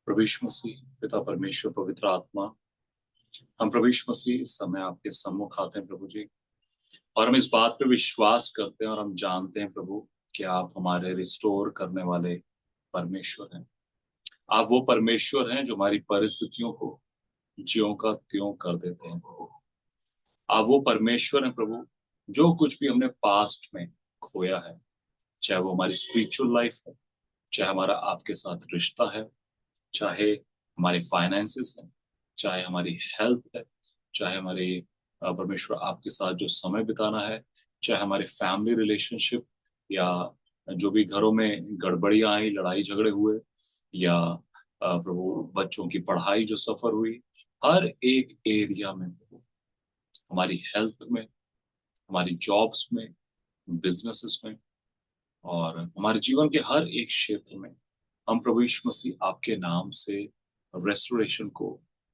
प्रभु यीशु मसीह, पिता परमेश्वर, पवित्र आत्मा, हम प्रभु यीशु मसीह इस समय आपके सम्मुख आते हैं प्रभु जी। और हम इस बात पे विश्वास करते हैं और हम जानते हैं प्रभु कि आप हमारे रिस्टोर करने वाले परमेश्वर हैं। आप वो परमेश्वर हैं जो हमारी परिस्थितियों को ज्यों का त्यों कर देते हैं प्रभु। आप वो परमेश्वर हैं प्रभु, जो कुछ भी हमने पास्ट में खोया है, चाहे वो हमारी स्पिरिचुअल लाइफ है, चाहे हमारा आपके साथ रिश्ता है, चाहे हमारे फाइनेंसेस हैं, चाहे हमारी हेल्थ है, चाहे हमारे परमेश्वर आपके साथ जो समय बिताना है, चाहे हमारे फैमिली रिलेशनशिप, या जो भी घरों में गड़बड़ियां आई, लड़ाई झगड़े हुए, या प्रभु बच्चों की पढ़ाई जो सफर हुई, हर एक एरिया में प्रभु, हमारी हेल्थ में, हमारी जॉब्स में, बिजनेसेस में, और हमारे जीवन के हर एक क्षेत्र में हम प्रभु यीशु मसीह आपके नाम से रेस्टोरेशन को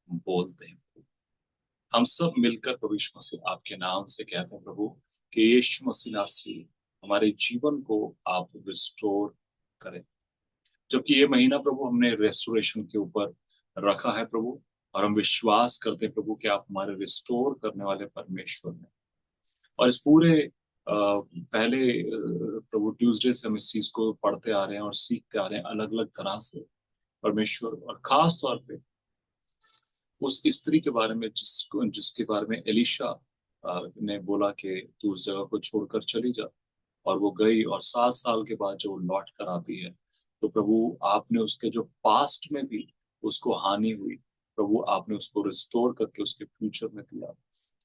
बोलते हैं। हम सब मिलकर प्रभु यीशु मसीह आपके नाम से कहते हैं प्रभु कि यीशु मसीह नासरी हमारे जीवन को आप रिस्टोर करें। जबकि ये महीना प्रभु हमने रेस्टोरेशन के ऊपर रखा है प्रभु, और हम विश्वास करते हैं प्रभु कि आप हमारे रिस्टोर करने वाले परमेश्वर हैं। और इस पूरे पहले प्रभु ट्यूसडे से हम इस चीज को पढ़ते आ रहे हैं और सीखते आ रहे हैं अलग अलग तरह से परमेश्वर, और खास तौर पे उस स्त्री के बारे में जिसके बारे में एलिशा ने बोला कि तू उस जगह को छोड़कर चली जा, और वो गई, और 7 साल के बाद जब वो लौट कर आती है तो प्रभु आपने उसके जो पास्ट में भी उसको हानि हुई, प्रभु आपने उसको रिस्टोर करके उसके फ्यूचर में दिया।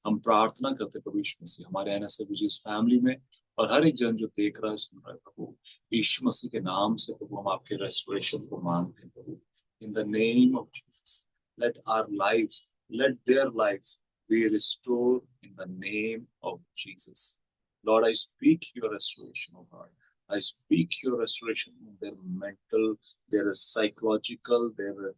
हम प्रार्थना करते प्रभु यीशु मसीह हमारे एनएसएबीजीएस फैमिली में, और हर एक जन जो देख रहा है सुन रहा है प्रभु, यीशु मसीह के नाम से प्रभु हम आपके रेस्टोरेशन को मांगते हैं प्रभु। In the name of Jesus, let our lives, let their lives be restored in the name of Jesus. Lord, I speak your restoration, oh God. I speak your restoration in their mental, their psychological, their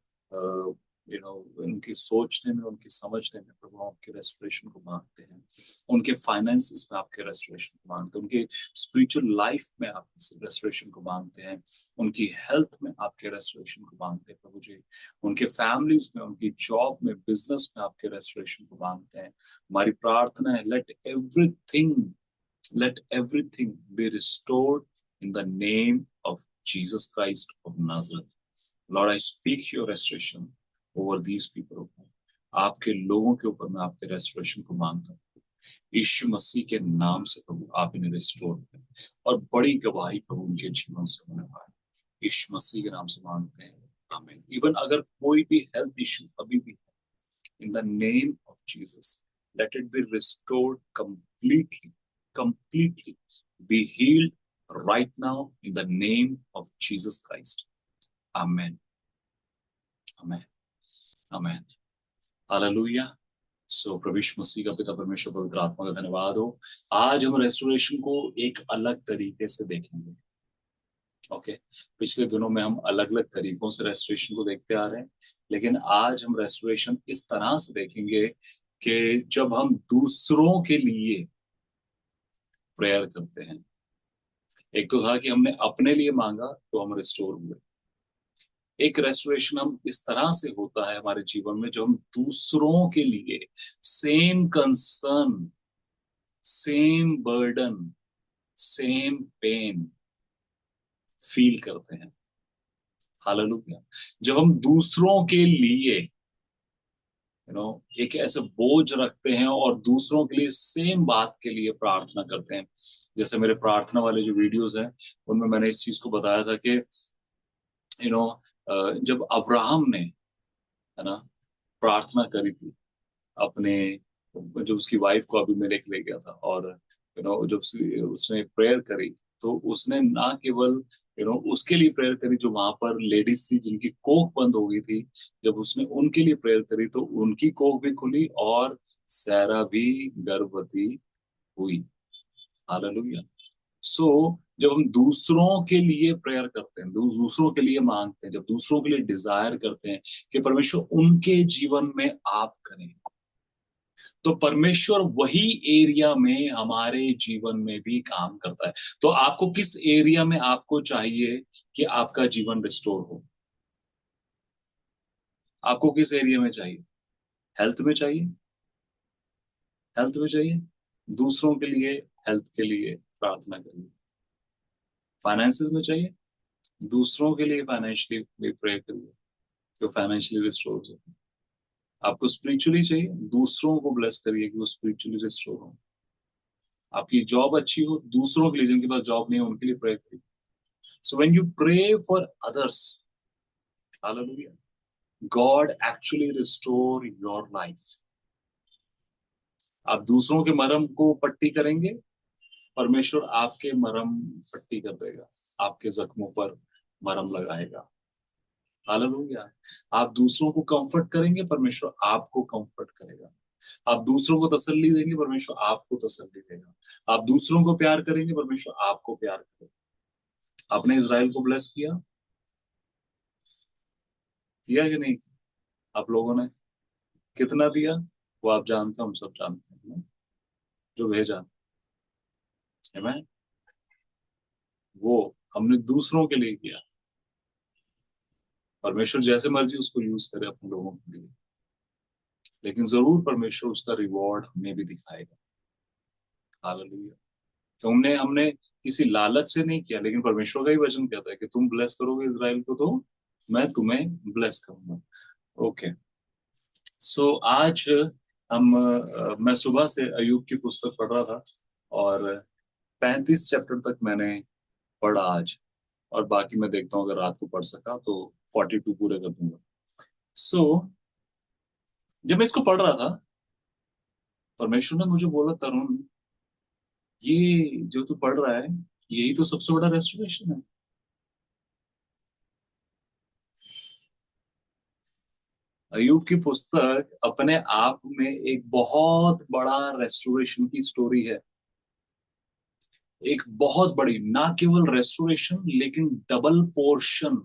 उनके सोचने में, उनके समझने में प्रभु आपके restoration को मांगते हैं। उनके फाइनेंसेस में आपके रेस्टोरेशन को मांगते हैं, उनके स्पिरिचुअल लाइफ में आपके रेस्टोरेशन को मांगते हैं, उनकी हेल्थ में आपके रेस्टोरेशन को मांगते हैं प्रभु जी। उनके फैमिलीज में, उनकी जॉब में, बिजनेस में आपके रेस्टोरेशन को मांगते हैं। हमारी प्रार्थना है, let everything be restored in the name of Jesus Christ of Nazareth. Lord, I speak your restoration over these people. आपके लोगों के ऊपर मैं आपके रेस्टोरेशन को मांगता हूँ यीशु मसीह के नाम से प्रभु, आप इन्हें रिस्टोर करें, और बड़ी गवाही प्रभु उनके जीवन से होने पाए, यीशु मसीह के नाम से मांगते हैं, आमीन। इवन अगर कोई भी हेल्थ इशू अभी भी है, इन the name of Jesus, let it be restored completely be healed right now in the name of Jesus Christ. Amen. Amen. Amen. Hallelujah. So प्रभु यीशु मसीह का पिता परमेश्वर पवित्र आत्मा का धन्यवाद हो। आज हम रेस्टोरेशन को एक अलग तरीके से देखेंगे। ओके, पिछले दिनों में हम अलग अलग तरीकों से रेस्टोरेशन को देखते आ रहे हैं, लेकिन आज हम रेस्टोरेशन इस तरह से देखेंगे कि जब हम दूसरों के लिए प्रेयर करते हैं। एक तो था कि हमने अपने लिए मांगा तो हम रिस्टोर हुए। एक रेस्टोरेशन हम इस तरह से होता है हमारे जीवन में, जो हम दूसरों के लिए same concern, same burden, same pain feel करते हैं। हालेलुया। जब हम दूसरों के लिए एक ऐसे बोझ रखते हैं और दूसरों के लिए सेम बात के लिए प्रार्थना करते हैं। जैसे मेरे प्रार्थना वाले जो वीडियोस हैं उनमें मैंने इस चीज को बताया था कि जब अब्राहम ने, है ना, प्रार्थना करी थी अपने, जब उसकी वाइफ को अबीमेलेक ले गया था, और जब उसने प्रेयर करी तो उसने ना केवल उसके लिए प्रेयर करी जो वहां पर लेडीज थी जिनकी कोख बंद हो गई थी। जब उसने उनके लिए प्रेयर करी तो उनकी कोख भी खुली और सैरा भी गर्भवती हुई। हालेलुया। सो जब हम दूसरों के लिए प्रेयर करते हैं, दूसरों के लिए मांगते हैं, जब दूसरों के लिए डिजायर करते हैं कि परमेश्वर उनके जीवन में आप करें, तो परमेश्वर वही एरिया में हमारे जीवन में भी काम करता है। तो आपको किस एरिया में आपको चाहिए कि आपका जीवन रिस्टोर हो? आपको किस एरिया में चाहिए? हेल्थ में चाहिए? हेल्थ में चाहिए, दूसरों के लिए हेल्थ के लिए प्रार्थना करिए। फाइनेंसेस में चाहिए, दूसरों के लिए फाइनेंशियली भी प्रे करिए कि फाइनेंशियली रिस्टोर हो जाए। आपको स्पिरिचुअली चाहिए, दूसरों को ब्लेस करिए कि वो स्पिरिचुअली रिस्टोर हो। आपकी जॉब अच्छी हो, दूसरों के लिए जिनके पास जॉब नहीं है उनके लिए प्रे करिए। So when you pray for others, hallelujah, God actually restore your life. आप दूसरों के मरम को पट्टी करेंगे, परमेश्वर आपके मरम पट्टी कर देगा, आपके जख्मों पर मरम लगाएगा। हालेलुया। आप दूसरों को कंफर्ट करेंगे, परमेश्वर आपको कंफर्ट करेगा। आप दूसरों को तसल्ली देंगे, परमेश्वर आपको तसल्ली देगा। आप दूसरों को प्यार करेंगे, परमेश्वर आपको प्यार करेगा। आपने इज़राइल को ब्लेस किया, किया कि नहीं? आप लोगों ने कितना दिया वो आप जानते हैं, हम सब जानते हैं ना? जो भेजा, आमीन, वो हमने दूसरों के लिए किया। परमेश्वर जैसे मर्जी उसको यूज करे अपने लोगों के लिए, लेकिन जरूर परमेश्वर उसका रिवॉर्ड हमें भी दिखाएगा। हालेलुया। तो हमने हमने किसी लालच से नहीं किया, लेकिन परमेश्वर का ही वचन कहता है कि तुम ब्लेस करोगे इज़राइल को तो मैं तुम्हें ब्लेस करूंगा। ओके। सो आज मैं सुबह से अयूब की पुस्तक पढ़ रहा था, और 35 चैप्टर तक मैंने पढ़ा आज, और बाकी मैं देखता हूँ अगर रात को पढ़ सका तो 42 पूरे कर दूंगा। सो जब मैं इसको पढ़ रहा था, परमेश्वर ने मुझे बोला, तरुण, ये जो तू पढ़ रहा है यही तो सबसे बड़ा रेस्टोरेशन है। अयूब की पुस्तक अपने आप में एक बहुत बड़ा रेस्टोरेशन की स्टोरी है। एक बहुत बड़ी, ना केवल रेस्टोरेशन लेकिन double portion,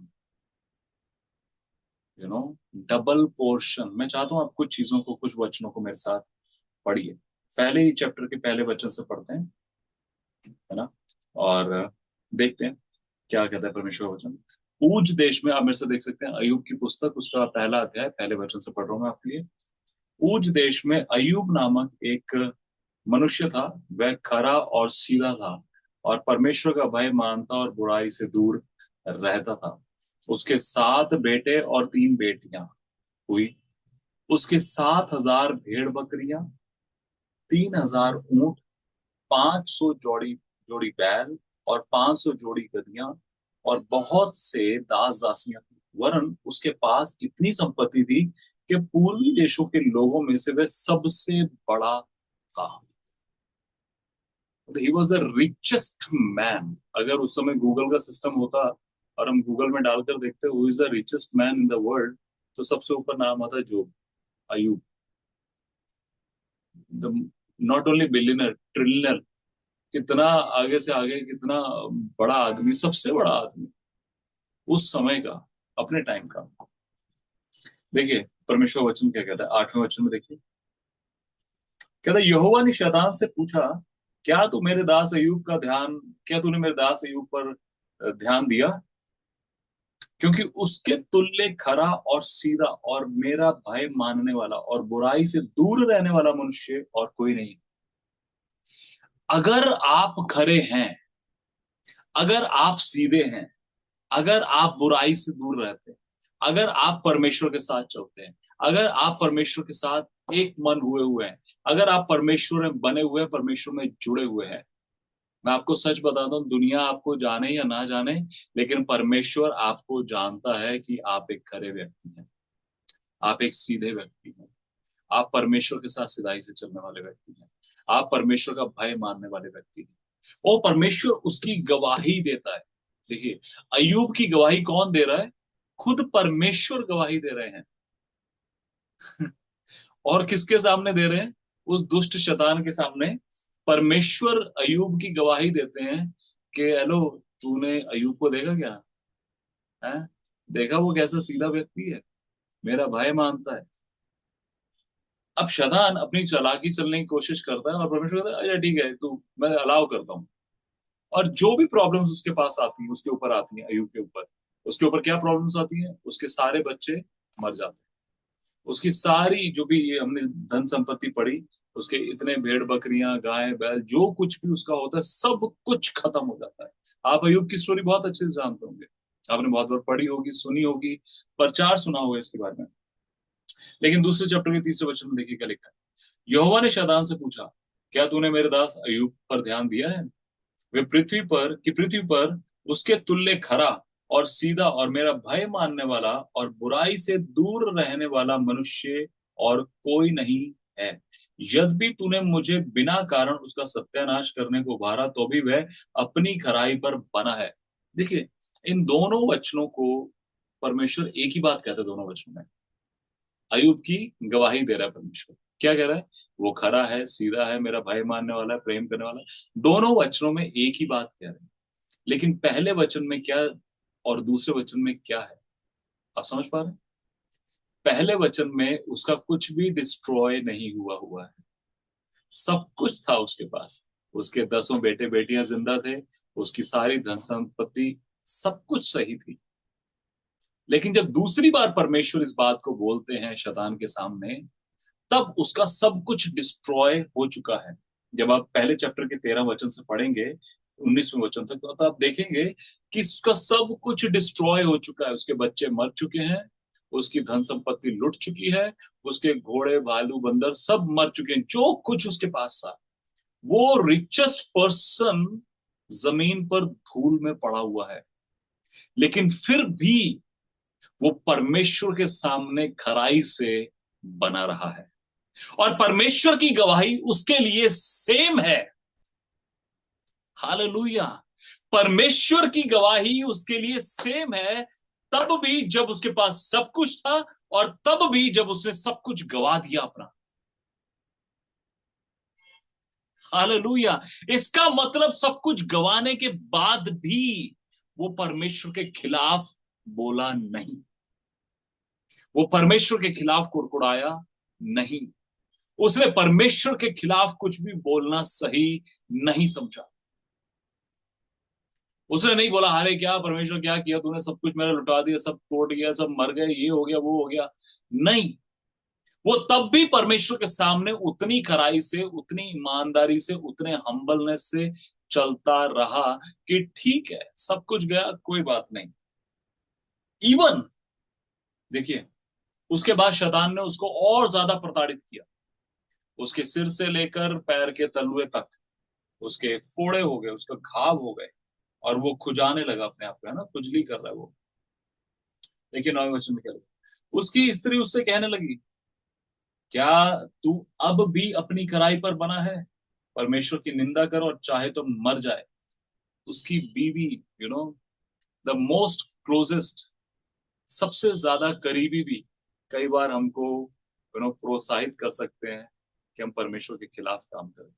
you know, double portion. मैं चाहता हूं आप कुछ चीजों को, कुछ वचनों को मेरे साथ पढ़िए। पहले ही चैप्टर के पहले वचन से पढ़ते हैं, है ना, और देखते हैं क्या कहता है परमेश्वर का वचन। ऊज देश में, आप मेरे से देख सकते हैं अयूब की पुस्तक, उसका पहला अध्याय, पहले वचन से पढ़ रहा हूं मैं आपके लिए। ऊज देश में अयूब नामक एक मनुष्य था। वह खरा और सीधा था और परमेश्वर का भय मानता और बुराई से दूर रहता था। उसके 7 बेटे और 3 बेटियां हुई। उसके 7,000 भेड़ बकरियां, 3,000 ऊंट, 500 जोड़ी जोड़ी बैल और 500 जोड़ी गधियां, और बहुत से दास दासियां थी। वरन उसके पास इतनी संपत्ति थी कि पूर्वी देशों के लोगों में से वह सबसे बड़ा था। He was the richest man. अगर उस समय गूगल का सिस्टम होता और हम गूगल में डालकर देखते who is the richest man in the world, तो सबसे ऊपर नाम आता है Job, Ayub. The not only billionaire, trillionaire, कितना आगे से आगे, कितना बड़ा आदमी, सबसे बड़ा आदमी उस समय का, अपने टाइम का। देखिए परमेश्वर वचन क्या कहता है 8वें वचन में, देखिए कहता है, यहोवा ने शैतान से पूछा, क्या तू मेरे दास अयूब का ध्यान, क्या तूने मेरे दास अयूब पर ध्यान दिया? क्योंकि उसके तुल्य खरा और सीधा और मेरा भय मानने वाला और बुराई से दूर रहने वाला मनुष्य और कोई नहीं। अगर आप खरे हैं, अगर आप सीधे हैं, अगर आप बुराई से दूर रहते हैं, अगर आप परमेश्वर के साथ चलते हैं, अगर आप परमेश्वर के साथ एक मन हुए हुए हैं, अगर आप परमेश्वर में बने हुए हैं, परमेश्वर में जुड़े हुए हैं, मैं आपको सच बताता हूँ, दुनिया आपको जाने या ना जाने, लेकिन परमेश्वर आपको जानता है कि आप एक खरे व्यक्ति हैं, आप एक सीधे व्यक्ति हैं, आप परमेश्वर के साथ सिधाई से चलने वाले व्यक्ति हैं, आप परमेश्वर का भय मानने वाले व्यक्ति हैं। और परमेश्वर उसकी गवाही देता है। देखिए, अयूब की गवाही कौन दे रहा है? खुद परमेश्वर गवाही दे रहे हैं। और किसके सामने दे रहे हैं? उस दुष्ट शैतान के सामने परमेश्वर अयूब की गवाही देते हैं कि हेलो, तूने अयूब को देखा क्या है? देखा वो कैसा सीधा व्यक्ति है, मेरा भाई मानता है। अब शैतान अपनी चालाकी चलने की कोशिश करता है, और परमेश्वर कहता है अच्छा ठीक है, तू, मैं अलाउ करता हूँ। और जो भी प्रॉब्लम्स उसके पास आती हैं, उसके ऊपर आती हैं, अयूब के ऊपर, उसके ऊपर क्या प्रॉब्लम्स आती हैं? उसके सारे बच्चे मर जाते हैं। उसकी सारी जो भी ये हमने धन संपत्ति पढ़ी, उसके इतने भेड़ बकरियां गाय बैल जो कुछ भी उसका होता है सब कुछ खत्म हो जाता है। आप अय्यूब की स्टोरी बहुत अच्छे से जानते होंगे, आपने बहुत बार पढ़ी होगी, सुनी होगी, प्रचार सुना होगा इसके बारे में। लेकिन दूसरे चैप्टर के तीसरे वचन में देखिए क्या लिखा है। यहोवा ने शैतान से पूछा, क्या तूने मेरे दास अय्यूब पर ध्यान दिया है? वे पृथ्वी पर उसके तुल्य खरा और सीधा और मेरा भय मानने वाला और बुराई से दूर रहने वाला मनुष्य और कोई नहीं है। यद्यपि तूने मुझे बिना कारण उसका सत्यानाश करने को उभारा, तो भी वह अपनी खराई पर बना है। देखिए, इन दोनों वचनों को परमेश्वर एक ही बात कहते हैं दोनों वचनों में। अयुब की गवाही दे रहा है परमेश्वर, क्या कह रहा है? वो खरा है, सीधा है, मेरा भय मानने वाला है, प्रेम करने वाला है। दोनों वचनों में एक ही बात कह रहे हैं, लेकिन पहले वचन में क्या और दूसरे वचन में क्या है, आप समझ पा रहे हैं? पहले वचन में उसका कुछ भी डिस्ट्रॉय नहीं हुआ है, सब कुछ था उसके पास। उसके 10 बेटे बेटियां जिंदा थे, उसकी सारी धन संपत्ति, सब कुछ सही थी। लेकिन जब दूसरी बार परमेश्वर इस बात को बोलते हैं शैतान के सामने, तब उसका सब कुछ डिस्ट्रॉय हो चुका है। जब आप पहले चैप्टर के 13 वचन से पढ़ेंगे 19वें वचन तक, तो आप देखेंगे कि उसका सब कुछ डिस्ट्रॉय हो चुका है। उसके बच्चे मर चुके हैं, उसकी धन संपत्ति लुट चुकी है, उसके घोड़े भालू बंदर सब मर चुके हैं, जो कुछ उसके पास था। वो रिचेस्ट पर्सन जमीन पर धूल में पड़ा हुआ है, लेकिन फिर भी वो परमेश्वर के सामने खराई से बना रहा है, और परमेश्वर की गवाही उसके लिए सेम है। हालेलुया! परमेश्वर की गवाही उसके लिए सेम है, तब भी जब उसके पास सब कुछ था, और तब भी जब उसने सब कुछ गवा दिया अपना। हालेलुया! इसका मतलब सब कुछ गवाने के बाद भी वो परमेश्वर के खिलाफ बोला नहीं, वो परमेश्वर के खिलाफ कुड़कुड़ाया नहीं, उसने परमेश्वर के खिलाफ कुछ भी बोलना सही नहीं समझा। उसने नहीं बोला, अरे क्या परमेश्वर क्या किया तूने, सब कुछ मेरा लुटा दिया, सब तोड़ गया, सब मर गए, ये हो गया वो हो गया। नहीं, वो तब भी परमेश्वर के सामने उतनी खराई से, उतनी ईमानदारी से, उतने हम्बलनेस से चलता रहा कि ठीक है, सब कुछ गया, कोई बात नहीं। इवन देखिए, उसके बाद शैतान ने उसको और ज्यादा प्रताड़ित किया। उसके सिर से लेकर पैर के तलुए तक उसके फोड़े हो गए, उसका घाव हो गए, और वो खुजाने लगा अपने आप को, है ना, खुजली कर रहा है वो। देखिए 9वें वचन में क्या लिखा, उसकी स्त्री उससे कहने लगी, क्या तू अब भी अपनी खराई पर बना है? परमेश्वर की निंदा कर और चाहे तो मर जाए। उसकी बीवी, you know, the most closest, सबसे ज्यादा करीबी भी कई बार हमको प्रोत्साहित कर सकते हैं कि हम परमेश्वर के खिलाफ काम करें,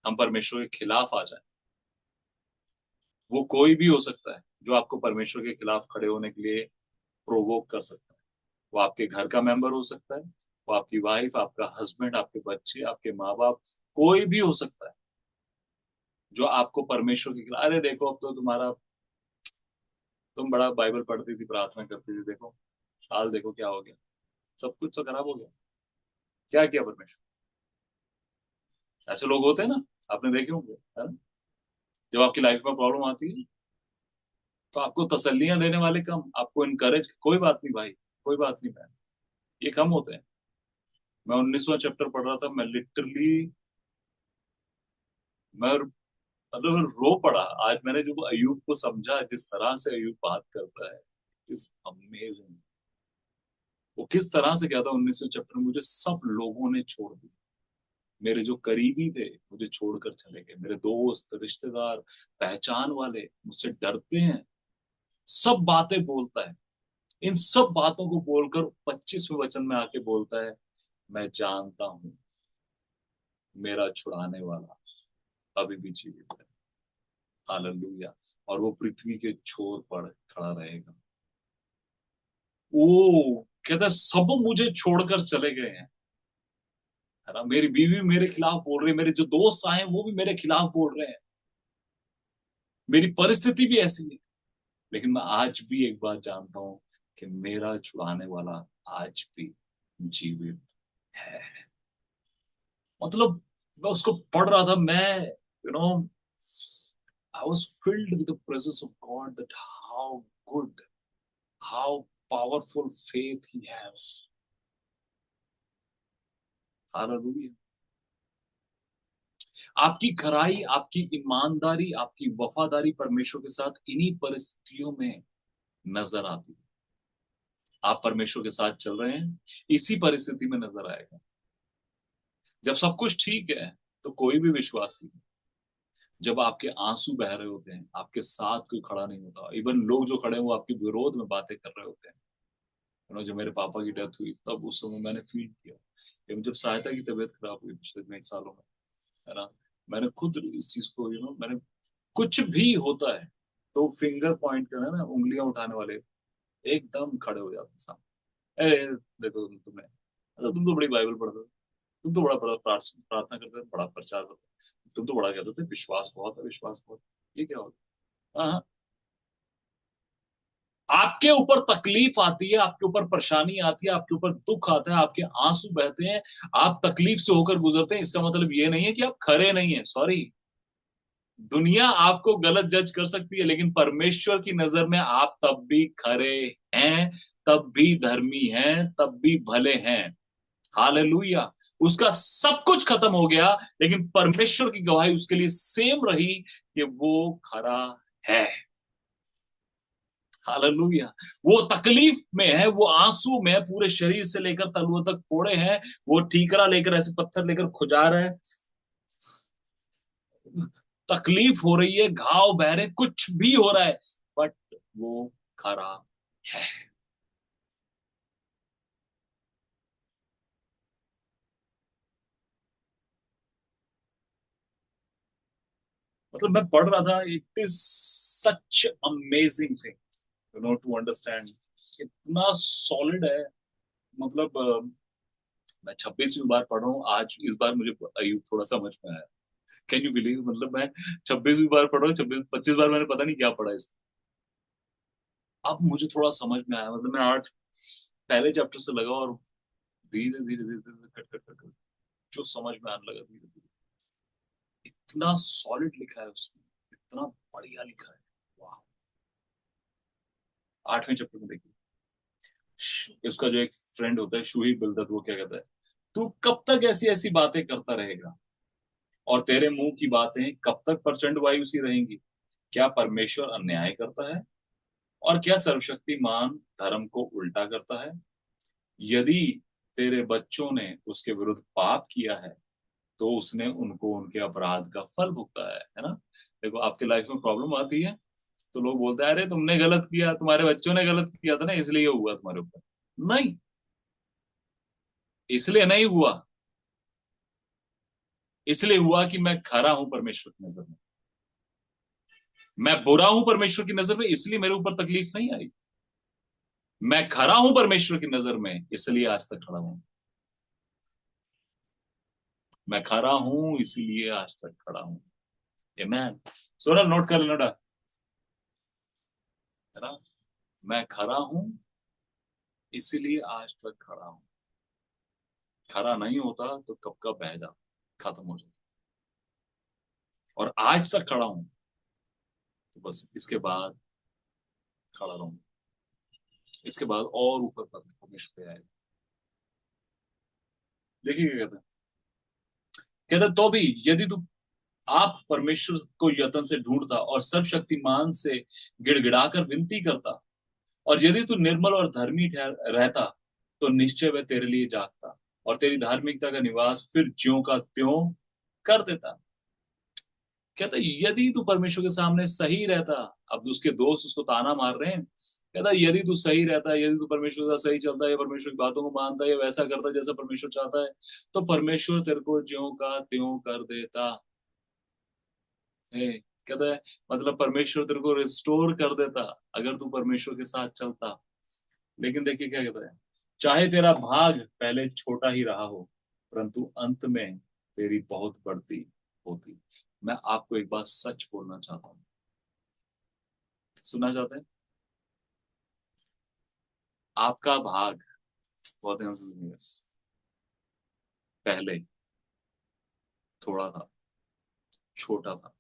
हम परमेश्वर के खिलाफ आ जाए। वो कोई भी हो सकता है जो आपको परमेश्वर के खिलाफ खड़े होने के लिए प्रोवोक कर सकता है। वो आपके घर का मेंबर हो सकता है, वो आपकी वाइफ, आपका हस्बैंड, आपके बच्चे, आपके माँ बाप, कोई भी हो सकता है जो आपको परमेश्वर के खिलाफ, अरे देखो अब तो तुम्हारा, तुम बड़ा बाइबल पढ़ती थी, प्रार्थना करती थी, देखो हाल देखो क्या हो गया, सब कुछ तो खराब हो गया। क्या किया परमेश्वर? ऐसे लोग होते हैं ना, आपने देखे होंगे, है ना? जब आपकी लाइफ में प्रॉब्लम आती है, तो आपको तसल्लियां देने वाले कम, आपको इनकरेज, कोई बात नहीं भाई, कोई बात नहीं बहन, ये कम होते हैं। मैं 19वां चैप्टर पढ़ रहा था, मैं लिटरली, मैं मतलब रो पड़ा। आज मैंने जो अयूब को समझा, जिस तरह से अयूब बात करता है, इज अमेजिंग। वो किस तरह से कहता है 19वें चैप्टर में, मुझे सब लोगों ने छोड़ दिया, मेरे जो करीबी थे मुझे छोड़कर चले गए, मेरे दोस्त रिश्तेदार पहचान वाले मुझसे डरते हैं, सब बातें बोलता है। इन सब बातों को बोलकर 25वें वचन में आके बोलता है, मैं जानता हूं मेरा छुड़ाने वाला अभी भी जीवित है। हालेलुया! और वो पृथ्वी के छोर पर खड़ा रहेगा। ओ, कहता है सब मुझे छोड़कर चले गए हैं, है ना, मेरी बीवी मेरे खिलाफ बोल रही है, मेरे जो दोस्त आए हैं वो भी मेरे खिलाफ बोल रहे हैं, मेरी परिस्थिति भी ऐसी है, लेकिन मैं आज भी एक बात जानता हूँ कि मेरा छुड़ाने वाला आज भी जीवित है। मतलब मैं उसको पढ़ रहा था, मैं I was filled with the presence of God, that how good, how powerful faith he has. Hallelujah. आपकी खराई, आपकी ईमानदारी, आपकी वफादारी परमेश्वर के साथ इन्हीं परिस्थितियों में नजर आती है। आप परमेश्वर के साथ चल रहे हैं, इसी परिस्थिति में नजर आएगा। जब सब कुछ ठीक है तो कोई भी विश्वासी, जब आपके आंसू बह रहे होते हैं, आपके साथ कोई खड़ा नहीं होता। इवन लोग जो खड़े हैं वो आपके विरोध में बातें कर रहे होते हैं। जब मेरे पापा की डेथ हुई तब उस समय मैंने फील किया, जब सहायता की तबीयत खराब हुई पिछले 2 सालों में, है ना, मैंने खुद इस चीज को मैंने, कुछ भी होता है तो फिंगर पॉइंट करना ना, उंगलियां उठाने वाले एकदम खड़े हो जाते हैं सामने। देखो तुम्हें, तुम तो बड़ी बाइबल पढ़ते हो, तुम तो बड़ा बड़ा प्रार्थना करते हो, बड़ा प्रचार करते हो, तुम तो बड़ा कहते थे विश्वास बहुत है, विश्वास बहुत है। ये क्या होता है? हाँ, आपके ऊपर तकलीफ आती है, आपके ऊपर परेशानी आती है, आपके ऊपर दुख आता है, आपके आंसू बहते हैं, आप तकलीफ से होकर गुजरते हैं, इसका मतलब ये नहीं है कि आप खरे नहीं है। सॉरी, दुनिया आपको गलत जज कर सकती है, लेकिन परमेश्वर की नजर में आप तब भी खरे हैं, तब भी धर्मी हैं, तब भी भले हैं। हालेलुया। उसका सब कुछ खत्म हो गया, लेकिन परमेश्वर की गवाही उसके लिए सेम रही कि वो खरा है। हालेलुया। वो तकलीफ में है, वो आंसू में है, पूरे शरीर से लेकर तलुओं तक फोड़े हैं, वो ठीकरा लेकर, ऐसे पत्थर लेकर खुजा रहा है, तकलीफ हो रही है, घाव बह रहे, कुछ भी हो रहा है, बट वो खरा है। मतलब मैं पढ़ रहा था, it is such amazing thing to understand, इतना सॉलिड है। मतलब मैं 26वीं बार पढ़ रहा हूँ आज, इस बार मुझे अयुब थोड़ा समझ में आया। Can you believe? मतलब मैं 26वीं बार पढ़ रहा हूँ, 25 बार मैंने पता नहीं क्या पढ़ा इस, अब मुझे थोड़ा समझ में आया। मतलब मैं आज पहले चैप्टर से लगा और धीरे धीरे धीरे धीरे कट कट कट कट जो समझ में आने लगा धीरे धीरे। इतना सॉलिड लिखा है उसमें, इतना बढ़िया लिखा है। वाह। 8वें चैप्टर में देखिए, उसका जो एक फ्रेंड होता है शूही बिल्दत, वो क्या कहता है, तू कब तक ऐसी ऐसी बातें करता रहेगा, और तेरे मुंह की बातें कब तक प्रचंड वायु सी रहेंगी? क्या परमेश्वर अन्याय करता है, और क्या सर्वशक्तिमान धर्म को उल्टा करता है? यदि तेरे बच्चों ने उसके विरुद्ध पाप किया है, तो उसने उनको उनके अपराध का फल भुगता है ना। देखो, आपके लाइफ में प्रॉब्लम आती है तो लोग बोलते हैं, अरे तुमने गलत किया, तुम्हारे बच्चों ने गलत किया था ना, इसलिए हुआ तुम्हारे ऊपर। नहीं, इसलिए नहीं हुआ। इसलिए हुआ कि मैं खरा हूं परमेश्वर की नजर में, मैं बुरा हूं परमेश्वर की नजर में, इसलिए मेरे ऊपर तकलीफ नहीं आई। मैं खरा हूं परमेश्वर की नजर में, इसलिए आज तक खड़ा हूं। मैं खरा हूं इसलिए आज तक खड़ा हूं। आमेन। सोनल, नोट कर लेना, है ना। मैं खरा हूं इसीलिए आज तक खड़ा हूं। खरा नहीं होता तो कब का बह जा, खत्म हो जाता। और आज तक खड़ा हूं तो बस इसके बाद खड़ा रहूं, इसके बाद और ऊपर परमेश्वर पे आए। देखिए क्या कहते हैं, कहते हैं, तो भी यदि तू, आप परमेश्वर को यत्न से ढूंढता और सर्वशक्तिमान से गिड़गिड़ाकर विनती करता, और यदि तू निर्मल और धर्मी ठहर रहता, तो निश्चय वह तेरे लिए जागता और तेरी धार्मिकता का निवास फिर ज्यों का त्यों कर देता। कहता यदि तू परमेश्वर के सामने सही रहता, अब उसके दोस्त उसको ताना मार रहे हैं, कहता यदि तू सही रहता, यदि तू परमेश्वर के साथ सही चलता है, परमेश्वर की बातों को मानता है, वैसा करता जैसा परमेश्वर चाहता है, तो परमेश्वर तेरे को ज्यों का त्यों कर देता है। कहता है मतलब परमेश्वर तेरे को रिस्टोर कर देता अगर तू परमेश्वर के साथ चलता। लेकिन देखिए क्या कहता है, चाहे तेरा भाग पहले छोटा ही रहा हो, परंतु अंत में तेरी बहुत बढ़ती होती। मैं आपको एक बात सच बोलना चाहता हूँ, सुनना चाहते हैं? आपका भाग, बहुत ध्यान से सुनिएगा, पहले थोड़ा था, छोटा था,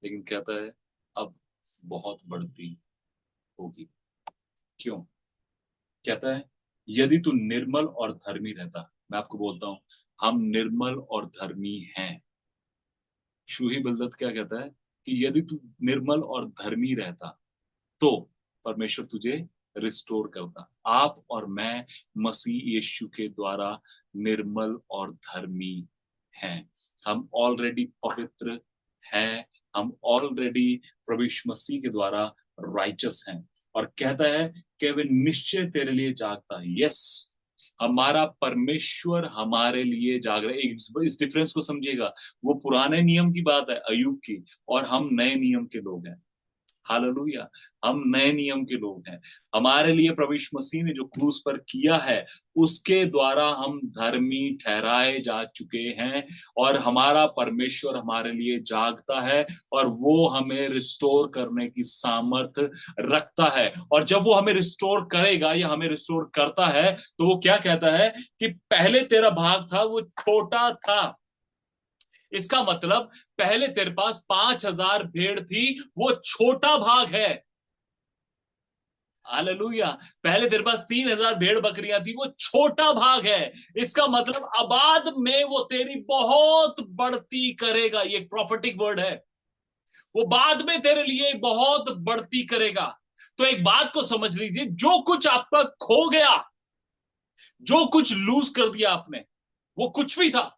लेकिन कहता है अब बहुत बढ़ती होगी। क्यों? कहता है यदि तू निर्मल और धर्मी रहता। मैं आपको बोलता हूं, हम निर्मल और धर्मी हैं। शूही बिलदत क्या कहता है कि यदि तू निर्मल और धर्मी रहता तो परमेश्वर तुझे रिस्टोर करता। आप और मैं मसीह यीशु के द्वारा निर्मल और धर्मी हैं। हम ऑलरेडी पवित्र हैं। हम ऑलरेडी प्रभु यीशु मसीह के द्वारा राइचस हैं। और कहता है कि वह निश्चय तेरे लिए जागता है। यस, हमारा परमेश्वर हमारे लिए जाग रहा है। इस डिफरेंस को समझिएगा। वो पुराने नियम की बात है, अयुब की, और हम नए नियम के लोग हैं। हालेलुया। हम नए नियम के लोग हैं। हमारे लिए प्रभु यीशु मसीह ने जो क्रूस पर किया है उसके द्वारा हम धर्मी ठहराए जा चुके हैं। और हमारा परमेश्वर हमारे लिए जागता है और वो हमें रिस्टोर करने की सामर्थ रखता है। और जब वो हमें रिस्टोर करेगा या हमें रिस्टोर करता है तो वो क्या कहता है कि पहले तेरा भाग था वो छोटा था। इसका मतलब पहले तेरे पास 5,000 भेड़ थी, वो छोटा भाग है। हालेलुया। पहले तेरे पास 3,000 भेड़ बकरियां थी, वो छोटा भाग है। इसका मतलब आबाद में वो तेरी बहुत बढ़ती करेगा। ये एक प्रोफेटिक वर्ड है। वो बाद में तेरे लिए बहुत बढ़ती करेगा। तो एक बात को समझ लीजिए, जो कुछ आपका खो गया, जो कुछ लूज कर दिया आपने, वो कुछ भी था,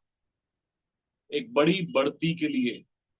एक बड़ी बढ़ती के लिए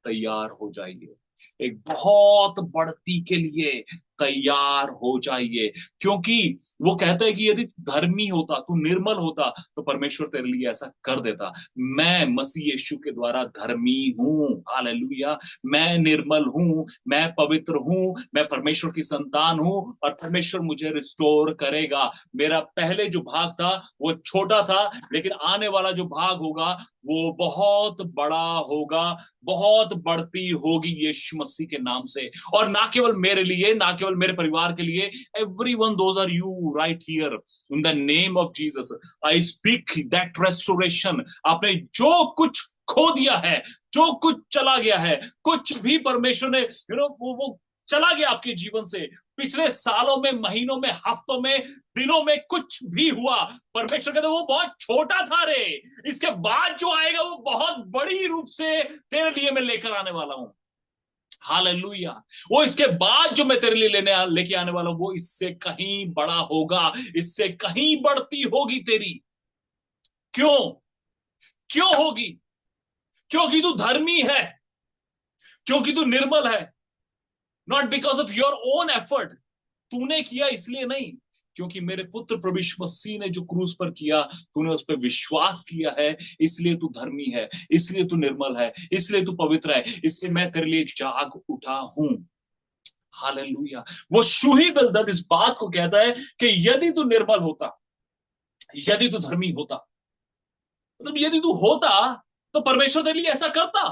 तैयार हो जाइए। एक बहुत बढ़ती के लिए तैयार हो जाइए। क्योंकि वो कहता है कि यदि धर्मी होता, तू निर्मल होता, तो परमेश्वर तेरे लिए ऐसा कर देता। मैं मसीह यीशु के द्वारा धर्मी हूं। हालेलुया। मैं निर्मल हूं, मैं पवित्र हूं, मैं परमेश्वर की संतान हूं और परमेश्वर मुझे रिस्टोर करेगा। मेरा पहले जो भाग था वो छोटा था, लेकिन आने वाला जो भाग होगा वो बहुत बड़ा होगा, बहुत बढ़ती होगी यीशु मसीह के नाम से। और ना केवल मेरे लिए, ना केवल मेरे परिवार के लिए, everyone, those are you right here, in the name of Jesus I speak that restoration. आपने जो कुछ खो दिया है, जो कुछ चला गया है, कुछ भी परमेश्वर ने वो चला गया आपके जीवन से, पिछले सालों में, महीनों में, हफ्तों में, दिनों में कुछ भी हुआ, परमेश्वर कहते वो बहुत छोटा था रे, इसके बाद जो आएगा वो बहुत बड़ी रूप से तेरे लिए मैं लेकर आने वाला हूं। हालेलुया। वो इसके बाद जो मैं तेरे लिए लेके आने वाला हूं वो इससे कहीं बड़ा होगा, इससे कहीं बढ़ती होगी तेरी। क्यों? क्यों होगी? क्योंकि तू धर्मी है, क्योंकि तू निर्मल है। Not because of your own effort, तूने किया इसलिए नहीं, क्योंकि मेरे पुत्र प्रभु यीशु मसीह ने जो क्रूस पर किया, तूने उस पर विश्वास किया है, इसलिए तू धर्मी है, इसलिए तू निर्मल है, इसलिए तू पवित्र है, इसलिए मैं तेरे लिए जाग उठा हूं। हालेलुया। वो शूही बिलदद इस बात को कहता है कि यदि तू निर्मल होता, यदि तू धर्मी होता, मतलब यदि तू होता, तो परमेश्वर तेरे लिए ऐसा करता।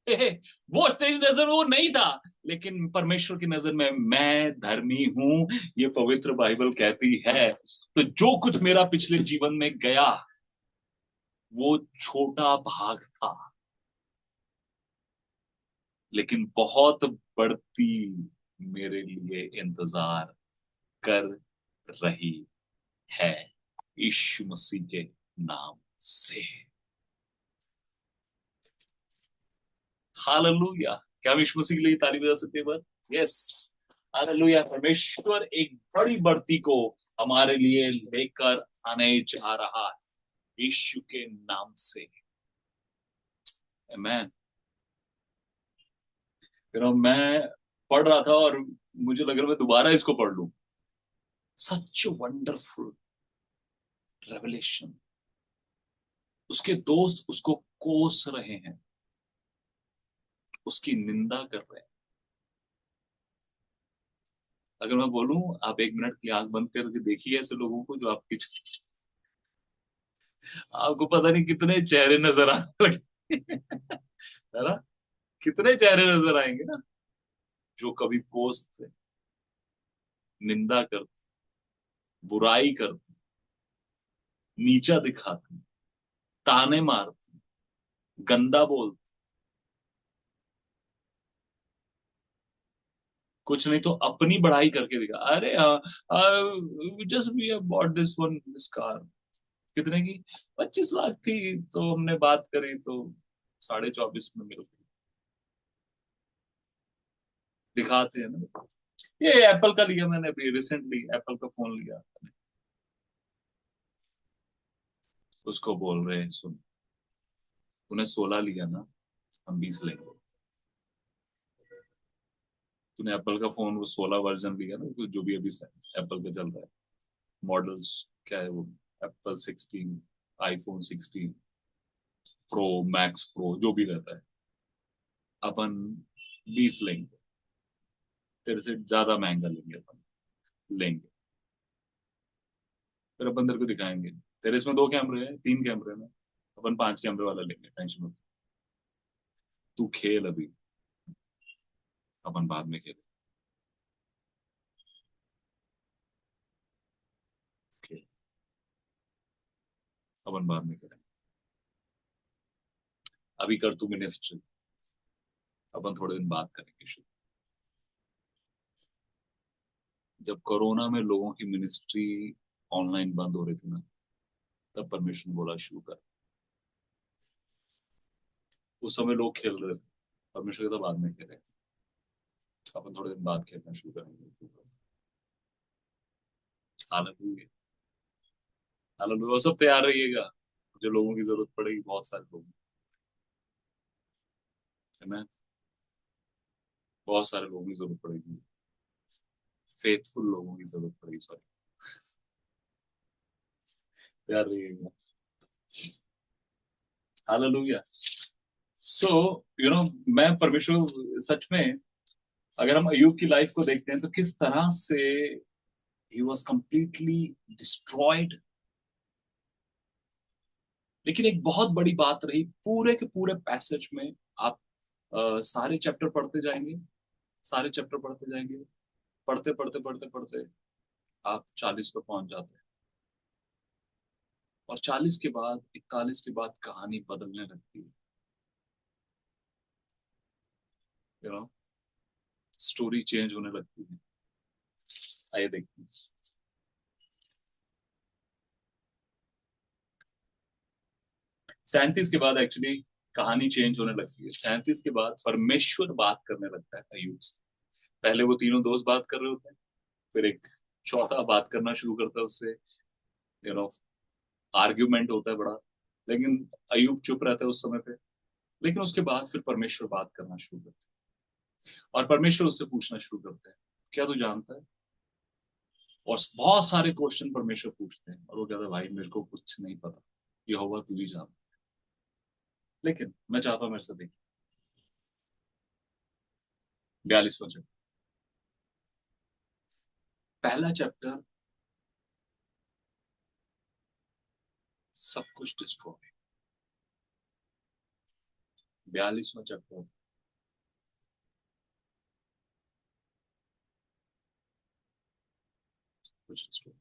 वो तेरी नजर में वो नहीं था, लेकिन परमेश्वर की नजर में मैं धर्मी हूं, ये पवित्र बाइबल कहती है। तो जो कुछ मेरा पिछले जीवन में गया वो छोटा भाग था, लेकिन बहुत बढ़ती मेरे लिए इंतजार कर रही है यीशु मसीह के नाम से। हालेलुया। क्या हम यीशु मसीह के लिए ताली बजा सकते हैं? बात यस। हालेलुया। परमेश्वर एक बड़ी बढ़ती को हमारे लिए लेकर आने जा रहा है यीशु के नाम से। आमेन। मैं पढ़ रहा था और मुझे लग रहा मैं दोबारा इसको पढ़ लूं। Such wonderful revelation. उसके दोस्त उसको कोस रहे हैं, उसकी निंदा कर रहे हैं। अगर मैं बोलूं, आप 1 मिनट की आंख बंद करके देखिए ऐसे लोगों को जो आपके, आपको पता नहीं कितने चेहरे नजर आने लगे है ना? कितने चेहरे नजर आएंगे ना, जो कभी कोसते, निंदा करते, बुराई करते, नीचा दिखाते, ताने मारते, गंदा बोलते, कुछ नहीं तो अपनी बढ़ाई करके दिखा, अरे just we have bought this car, कितने की, 25 लाख थी, तो हमने बात करी तो 24.5 में मिल गई। दिखाते हैं ना। ये एप्पल का लिया मैंने अभी रिसेंटली, एप्पल का फोन लिया। उसको बोल रहे हैं, सुन, तूने 16 लिया ना, हम 20 लेंगे। तूने एप्पल का फोन वो 16 वर्जन लिया ना, जो भी अभी एप्पल का चल रहा है, मॉडल्स क्या है वो, Apple 16, iPhone 16 pro, max pro, जो भी रहता है, अपन 20 लेंगे, तेरे से ज्यादा महंगा लेंगे अपन, लेंगे, फिर अपन तेरे को दिखाएंगे। तेरे इसमें 2 कैमरे हैं, 3 कैमरे में, अपन 5 कैमरे वाला लेंगे, टेंशन मत। तू खेल अभी, अपन बाद में खेल, खेल, अपन बाद में खेलेंगे। अभी कर तू मिनिस्ट्री, अपन थोड़े दिन बात करेंगे शुरू। जब कोरोना में लोगों की मिनिस्ट्री ऑनलाइन बंद हो रही थी ना, तब परमेश्वर ने बोला शुरू कर। उस समय लोग खेल रहे थे, परमेश्वर कहता बाद में खेलेंगे, अपन थोड़े दिन बाद खेलना शुरू करेंगे। हालेलुया, हालेलुया, सब तैयार रहिएगा, मुझे लोगों की जरूरत पड़ेगी, बहुत सारे लोग है ना, बहुत सारे लोगों की जरूरत पड़ेगी, फेथफुल लोगों की जरूरत पड़ेगी, सॉरी, तैयार रहिएगा। हालेलुया। सो यू नो, मैं परमेश्वर सच में, अगर हम अयूब की लाइफ को देखते हैं तो किस तरह से ही वॉज कंप्लीटली डिस्ट्रॉयड, लेकिन एक बहुत बड़ी बात रही पूरे के पूरे पैसेज में। आप सारे चैप्टर पढ़ते जाएंगे, सारे चैप्टर पढ़ते जाएंगे, पढ़ते पढ़ते पढ़ते पढ़ते आप 40 पे पहुंच जाते हैं, और 40 के बाद, 41 के बाद कहानी बदलने लगती है, यू नो, स्टोरी चेंज होने लगती है। आइए देखते हैं। 37 के बाद एक्चुअली कहानी चेंज होने लगती है। 37 के बाद परमेश्वर बात करने लगता है अय्यूब से। पहले वो तीनों दोस्त बात कर रहे होते हैं, फिर एक चौथा बात करना शुरू करता है उससे, यू नो, आर्ग्यूमेंट होता है बड़ा, लेकिन अय्यूब चुप रहता है उस समय पे। लेकिन उसके बाद फिर परमेश्वर बात करना शुरू करते हैं, और परमेश्वर उससे पूछना शुरू करते हैं, क्या तू जानता है? और बहुत सारे क्वेश्चन परमेश्वर पूछते हैं, और वो कहता है भाई मेरे को कुछ नहीं पता, ये होगा तू ही जान। लेकिन मैं चाहता हूँ मेरे से देखिए 42वां चैप्टर, पहला चैप्टर, सब कुछ डिस्ट्रॉय। 42वां चैप्टर, कुछ डिस्ट्रॉय।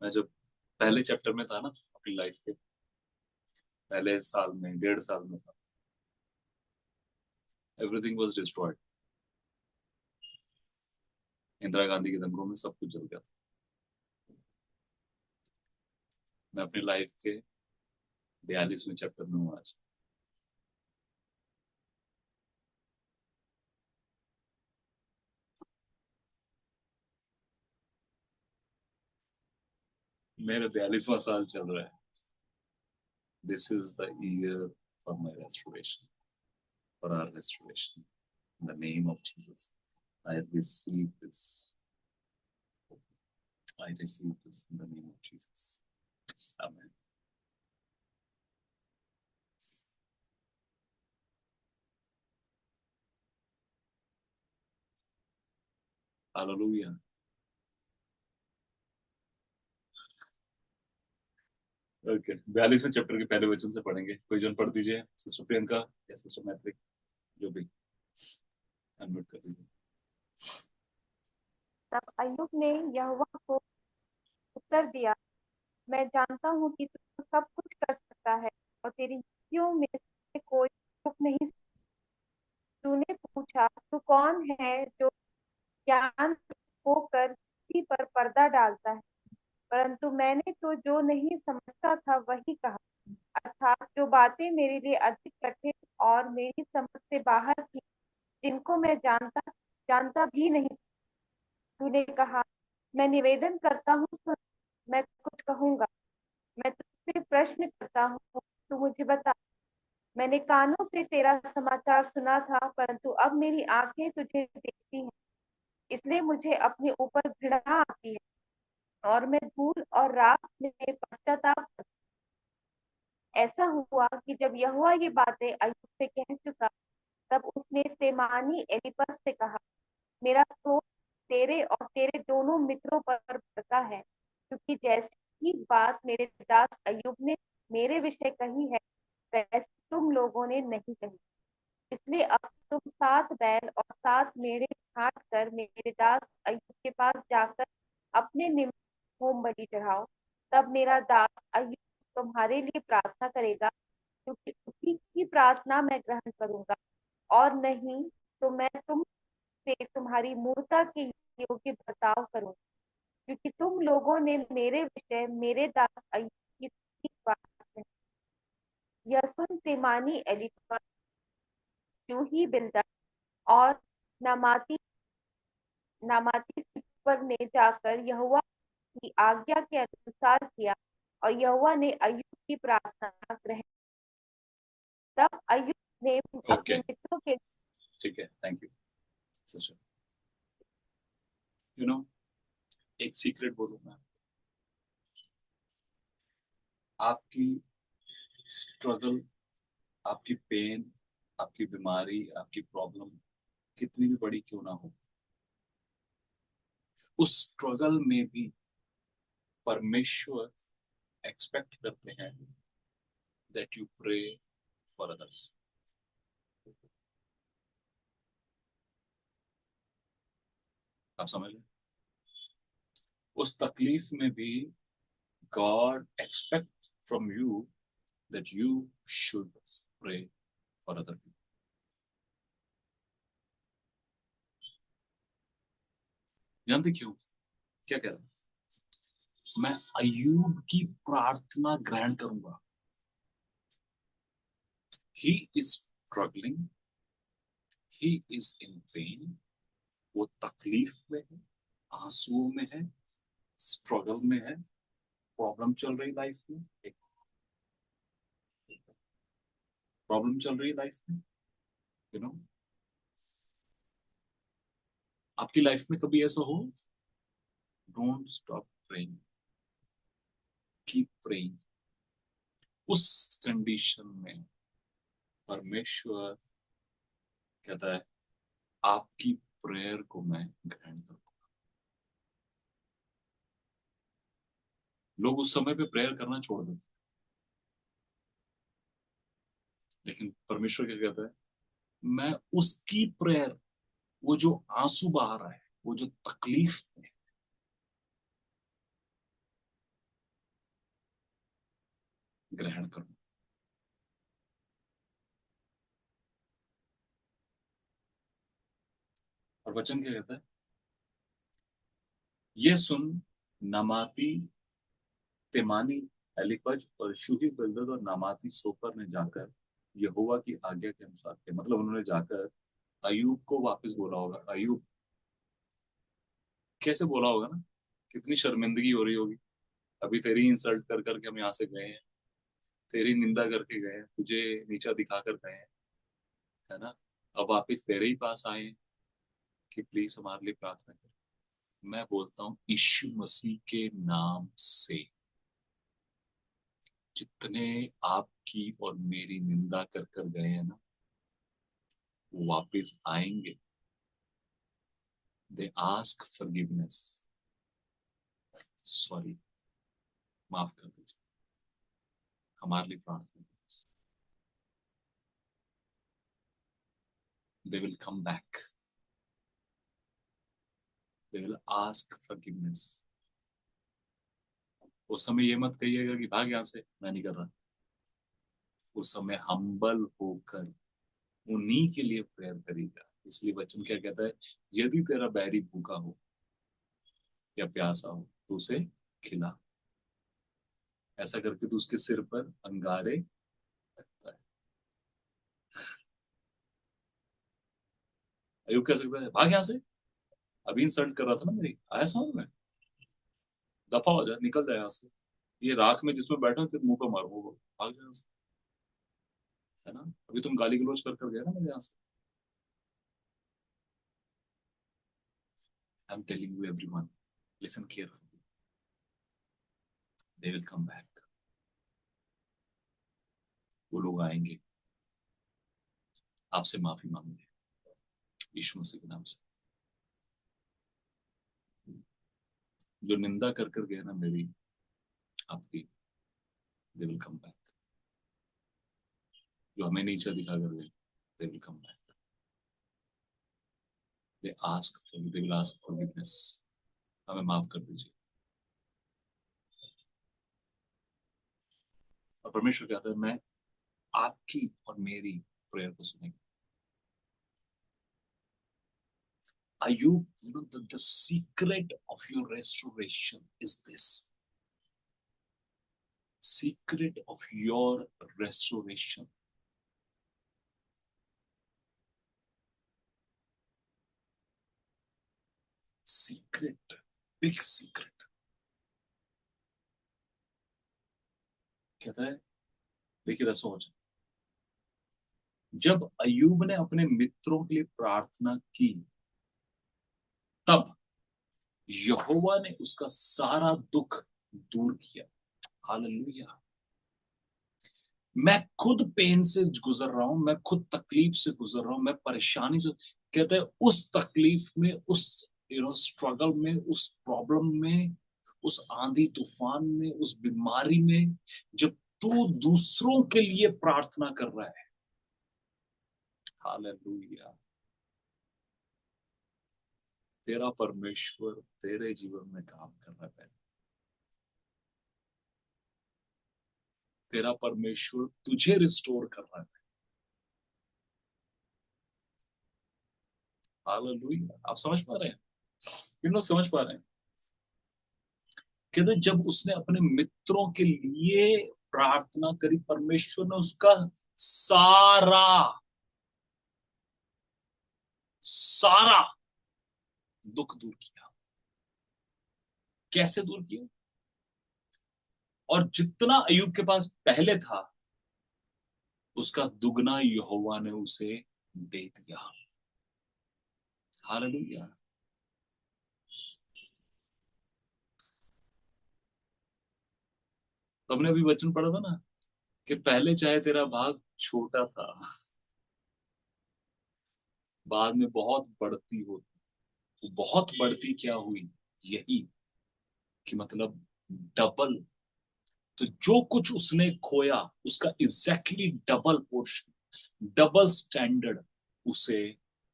मैं जब पहले चैप्टर में था ना, अपनी लाइफ के पहले साल में, 1.5 साल में था, everything was destroyed. Indira Gandhi के दंगों में सब कुछ जल गया था। मैं अपनी लाइफ के 42वें चैप्टर में हूँ आज। मेरा 42वां साल चल रहा है। This is the year for my restoration, for our restoration, in the name of Jesus I receive this. I receive this in the name of Jesus. Amen. Hallelujah. Okay, 42वें चैप्टर के पहले वचन से पढ़ेंगे। कोई जन पढ़ दीजिए, सिस्टर प्रियंका या सिस्टर मैत्री, जो भी, अनम्यूट कर दीजिए। तब अय्यूब ने यहोवा को उत्तर दिया, मैं जानता हूँ कि तू सब कुछ कर सकता है और तेरी युक्तियों में से कोई चूक नहीं। तूने पूछा, तू कौन है जो ज्ञान होकर किसी पर पर्दा डालता है? परंतु मैंने तो जो नहीं समझता था वही कहा, अर्थात जो बातें मेरे लिए अधिक कठिन और मेरी समझ से बाहर थी, जिनको मैं जानता जानता भी नहीं। तूने कहा, मैं निवेदन करता हूँ, सुन, मैं कुछ कहूंगा। मैं तुझसे प्रश्न करता हूँ, तू मुझे बता। मैंने कानों से तेरा समाचार सुना था, परंतु अब मेरी आंखें तुझे देखती हैं। इसलिए मुझे अपने ऊपर घृणा आती है और मैं धूल और राख में पश्चाताप करता हूँ। ऐसा हुआ कि जब यहोवा ये बातें अय्यूब से कह चुका, तब उसने तेमानी एलीपज से कहा, मेरा क्रोध तेरे और तेरे दोनों मित्रों पर भड़का है, क्योंकि जैसी ही बात मेरे दास अय्यूब ने मेरे विषय कही है, वैसे तुम लोगों ने नहीं कही। इसलिए अब तुम 7 बैल और 7 मेढ़े छांट कर मेरे दास अय्यूब के पास जाकर अपने निमित्त होम बलि चढ़ाओ। तब मेरा दास अय्यूब तुम्हारे लिए प्रार्थना करेगा, क्योंकि उसी की प्रार्थना मैं ग्रहण करूंगा, और नहीं तो मैं तुम से तुम्हारी मूर्ता के योग्य बर्ताव करूं, क्योंकि तुम लोगों ने मेरे विषय मेरे दास अय्यूब की ठीक बात कही। यह सुन तेमानी एलीफज, जूही बिल्दद और नामाती नामाती पर ने जाकर यहोवा की आज्ञा के अनुसार किया, और यहोवा ने अय्यूब की प्रार्थना ग्रहण। तब अय्यूब ने अपने ओके, मित्रों के ठीक है, thank you sister. You know, एक सीक्रेट बोलूं मैं, आपकी स्ट्रगल, आपकी पेन, आपकी बीमारी, आपकी प्रॉब्लम कितनी भी बड़ी क्यों ना हो, उस स्ट्रगल में भी परमेश्वर एक्सपेक्ट करते हैं that you pray for others. आप समझ लें, उस तकलीफ में भी God expect from you that you should pray for other people. जानते क्यों? क्या कह रहा हूं मैं? अय्यूब की प्रार्थना ग्रहण करूंगा। He is struggling, he is in pen, वो तकलीफ में है, आंसुओं में है, स्ट्रगल में है, प्रॉब्लम चल रही लाइफ में, एक प्रॉब्लम चल रही लाइफ में। यू नो, आपकी लाइफ में कभी ऐसा हो, don't stop praying, keep praying. उस कंडीशन में परमेश्वर कहता है आपकी प्रेयर को मैं ग्रहण करूंगा। लोग उस समय पे प्रेयर करना छोड़ देते, लेकिन परमेश्वर क्या कहता है, मैं उसकी प्रेयर, वो जो आंसू बहा रहा है, वो जो तकलीफ में, ग्रहण करूं। और वचन क्या कहता है, ये सुन नामाती तेमानी एलिपज और शूही बिल्दद और नामाती सोपर ने जाकर यहोवा की आज्ञा के अनुसार किया। मतलब उन्होंने जाकर अयूब को वापस बोला होगा। अयूब कैसे बोला होगा ना, कितनी शर्मिंदगी हो रही होगी। अभी तेरी इंसल्ट कर करके हम यहाँ से गए हैं, तेरी निंदा करके गए हैं, तुझे नीचा दिखा कर गए हैं, है ना। अब वापस तेरे ही पास आए हैं कि प्लीज हमारे लिए प्रार्थना कर। मैं बोलता हूं यीशु मसीह के नाम से जितने आपकी और मेरी निंदा कर कर गए हैं ना, वो वापस आएंगे। दे आस्क फॉरगिवनेस, सॉरी, माफ कर दीजिए, हमारे लिए प्रार्थना। They will come back, they will ask forgiveness. उस समय ये मत कहिएगा कि भाग यहाँ से, मैं नहीं कर रहा। उस समय हम्बल होकर उन्हीं के लिए प्रेयर करेगा। इसलिए वचन क्या कहता है, यदि तेरा बैरी भूखा हो या प्यासा हो तो उसे खिला। ऐसा करके तो उसके सिर पर अंगारे रखता है। अयुब कह सकता है भाग यहाँ से, अभी इंसल्ट कर रहा था ना मेरी, आया समझ में, दफा हो जाए, निकल जाए यहाँ से। ये राख में जिसमें बैठा तेरे मुंह पे मारूंगा, वो भाग जाए यहाँ से, है ना। अभी तुम गाली गलौज कर कर गए ना मेरे यहाँ से। आई am telling you everyone, listen carefully, they will come back. वो लोग आएंगे, आपसे माफी मांगेंगे यीशु मसीह के नाम से। जो निंदा कर कर गए ना मेरी, आपकी, दे विल कम बैक। जो हमें नीचा दिखा कर गए, they will come back. They will ask forgiveness, हमें माफ कर दीजिए। और परमेश्वर कहता है मैं आपकी और मेरी प्रेयर को सुनेंगे। Ayub, the secret of your restoration is this. Secret of your restoration. Secret, big secret. कहता है, देखिए रसो, जब अयूब ने अपने मित्रों के लिए प्रार्थना की, तब यहोवा ने उसका सारा दुख दूर किया। हालेलुया। मैं खुद पेन से गुजर रहा हूं, मैं खुद तकलीफ से गुजर रहा हूं, मैं परेशानी से, कहते हैं उस तकलीफ में, उस स्ट्रगल में, उस प्रॉब्लम में, उस आंधी तूफान में, उस बीमारी में, जब तू दूसरों के लिए प्रार्थना कर रहा है, हालेलुया, तेरा परमेश्वर तेरे जीवन में काम कर रहा है। तेरा परमेश्वर तुझे रिस्टोर कर रहा है। हालेलुया। आप समझ पा रहे हैं? समझ पा रहे हैं? कहते जब उसने अपने मित्रों के लिए प्रार्थना करी, परमेश्वर ने उसका सारा सारा दुख दूर किया। कैसे दूर किया? और जितना अयूब के पास पहले था, उसका दुगना यहोवा ने उसे दे दिया। हालेलुया। तो हमने अभी वचन पढ़ा था ना कि पहले चाहे तेरा भाग छोटा था, बाद में बहुत बढ़ती होती। तो बहुत बढ़ती क्या हुई? यही कि मतलब डबल। तो जो कुछ उसने खोया, उसका exactly double portion, double standard उसे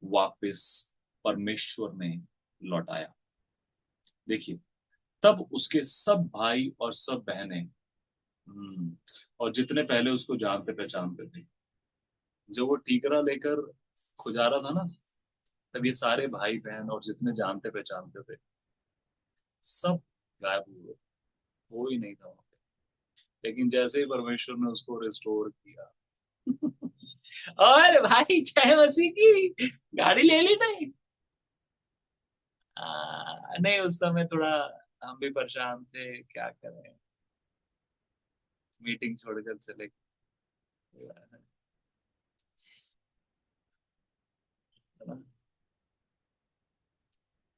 वापस परमेश्वर ने लौटाया। देखिए, तब उसके सब भाई और सब बहनें, और जितने पहले उसको जानते पहचानते थे, जब वो ठीकरा लेकर खुजारा था ना, तब ये सारे भाई बहन और जितने जानते पहचानते थे, सब गायब हुए। वो ही नहीं था वहां पे। लेकिन जैसे ही परमेश्वर ने उसको रिस्टोर किया, और भाई जय मसीह की, गाड़ी ले ली नहीं। नहीं, उस समय थोड़ा हम भी परेशान थे, क्या करें, मीटिंग छोड़कर चले गए, है ना।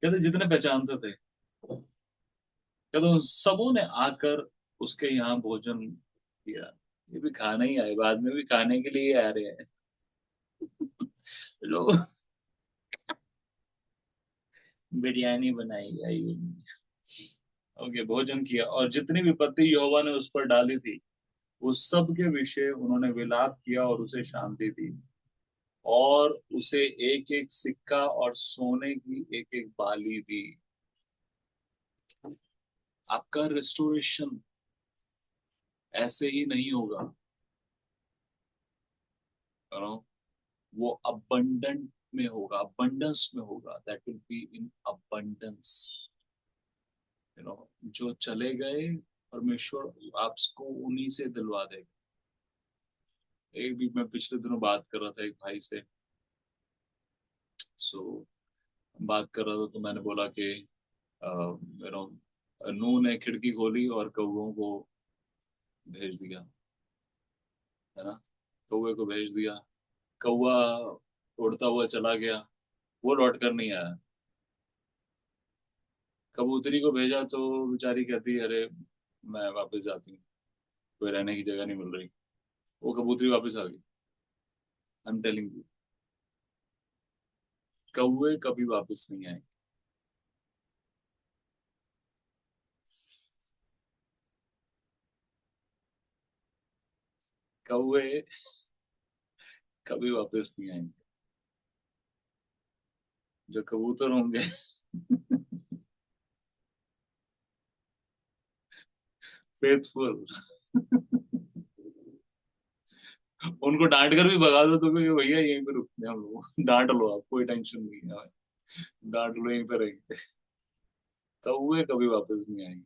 कहते जितने पहचानते थे, कहते उन सबों ने आकर उसके यहाँ भोजन किया। ये भी खाना ही आए, बाद में भी खाने के लिए आ रहे हैं लोग। बिरयानी बनाई आई। ओके, भोजन किया, और जितनी विपत्ति यहोवा ने उस पर डाली थी उस सब के विषय उन्होंने विलाप किया और उसे शांति दी, और उसे एक एक सिक्का और सोने की एक एक बाली दी। आपका रेस्टोरेशन ऐसे ही नहीं होगा, यू नो, वो अबंडेंट में होगा, अबंडेंस में होगा, that will be in abundance, you know. जो चले गए, परमेश्वर आपको उन्हीं से दिलवा देगा। एक भी, मैं पिछले दिनों बात कर रहा था एक भाई से, सो बात कर रहा था तो मैंने बोला कि यू नो, नूह ने खिड़की खोली और कौवों को भेज दिया, है ना, कौवे को भेज दिया। कौवा उड़ता हुआ चला गया, वो लौट कर नहीं आया। कबूतरी को भेजा तो बेचारी कहती है, अरे मैं वापस जाती हूँ, कोई रहने की जगह नहीं मिल रही। वो कबूतरी वापस आ गई। आई एम टेलिंग यू, कौवे कभी वापस नहीं आए। कौवे कभी वापस नहीं आएंगे। जो कबूतर होंगे फेथफुल, उनको डांट कर भी भगा दो तो भी भैया यहीं पे रुकते हैं हम लोग, डांट लो आप, कोई टेंशन नहीं है, डांट लो, यहीं पे रहेंगे। कौवे कभी वापस नहीं आएंगे।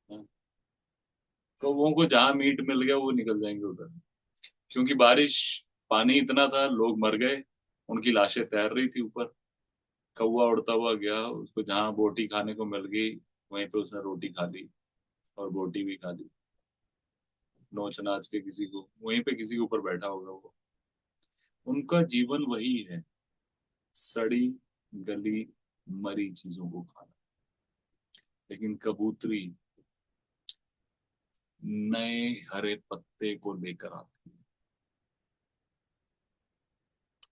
हाँ, कौवों को जहां मीट मिल गया वो निकल जाएंगे उधर, क्योंकि बारिश, पानी इतना था, लोग मर गए, उनकी लाशें तैर रही थी ऊपर। कौवा उड़ता हुआ गया, उसको जहां बोटी खाने को मिल गई वहीं पे उसने रोटी खा ली, और बोटी भी खा ली। नोच नाच के किसी को वहीं पे, किसी के ऊपर बैठा होगा वो। उनका जीवन वही है, सड़ी गली मरी चीजों को खाना। लेकिन कबूतरी नए हरे पत्ते को लेकर आती है।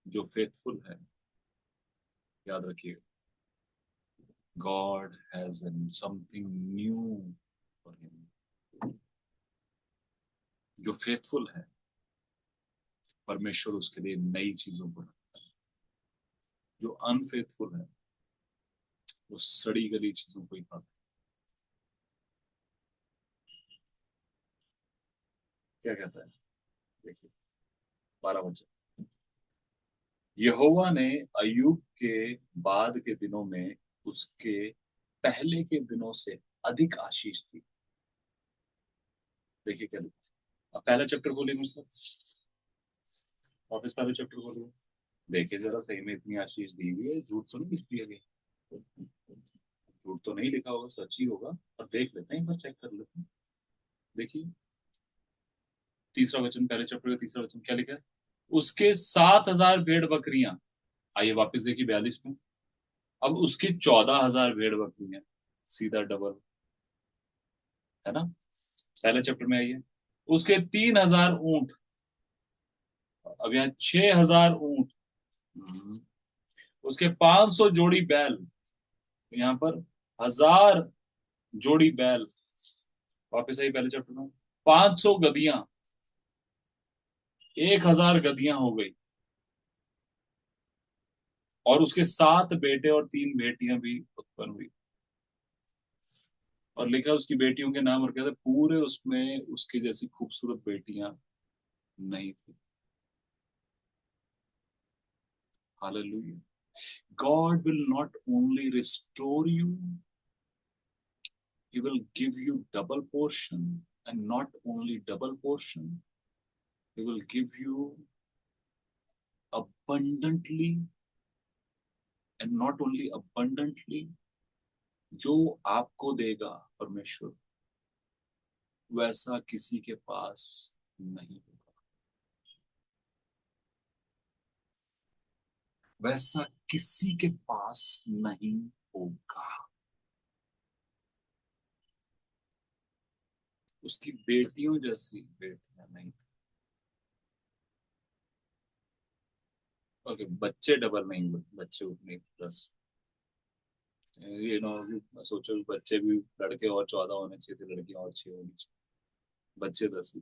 जो फेथफुल है, याद रखिए, God has something new for him. जो फेथफुल है, परमेश्वर उसके लिए नई चीजों को रखता है। जो अनफेथफुल है, वो सड़ी गली चीजों को ही खाता है। क्या कहता है, देखिए, 12 वचन। यहोवा ने अय्यूब के बाद के दिनों में उसके पहले के दिनों से अधिक आशीष दी। देखिए क्या लिखा है। अब पहला चैप्टर खोलिए मेरे साथ, वापस पहले चैप्टर खोलिए। देखिए जरा, सही में इतनी आशीष दी हुई है, झूठ तो नहीं लिया गया, झूठ तो नहीं लिखा होगा, सच ही होगा। और देख लेते हैं, एक बार चेक कर लेते हैं। देखिए, तीसरा वचन, पहले चैप्टर का तीसरा वचन क्या लिखा है। उसके 7,000 भेड़ बकरियां। आइए वापस देखिए 42 में। अब उसके 14,000 भेड़ बकरियां, सीधा डबल, है ना। पहले चैप्टर में आइए, उसके 3,000 ऊंट। अब यहाँ 6,000 ऊंट। हम्म, उसके 500 जोड़ी बैल। यहाँ पर 1,000 जोड़ी बैल। वापस आई पहले चैप्टर में। 500 गधियां, 1,000 गधियां हो गई। और उसके 7 बेटे और 3 बेटियां भी उत्पन्न हुई। और लिखा उसकी बेटियों के नाम, और कहते पूरे उसमें उसके जैसी खूबसूरत बेटियां नहीं थी। Hallelujah. God will not only restore you, He will give you double portion, and not only double portion, He will give you abundantly, and not only abundantly, जो आपको देगा परमेश्वर, वैसा किसी के पास नहीं होगा। वैसा किसी के पास नहीं होगा। उसकी बेटियों जैसी बेटियां नहीं। ओके, बच्चे डबल नहीं हुए, बच्चे उतने प्लस। ये नो, सोचो कि बच्चे भी लड़के और 14 होने चाहिए थे, लड़कियां और 6 होनी चाहिए, बच्चे 10 ही।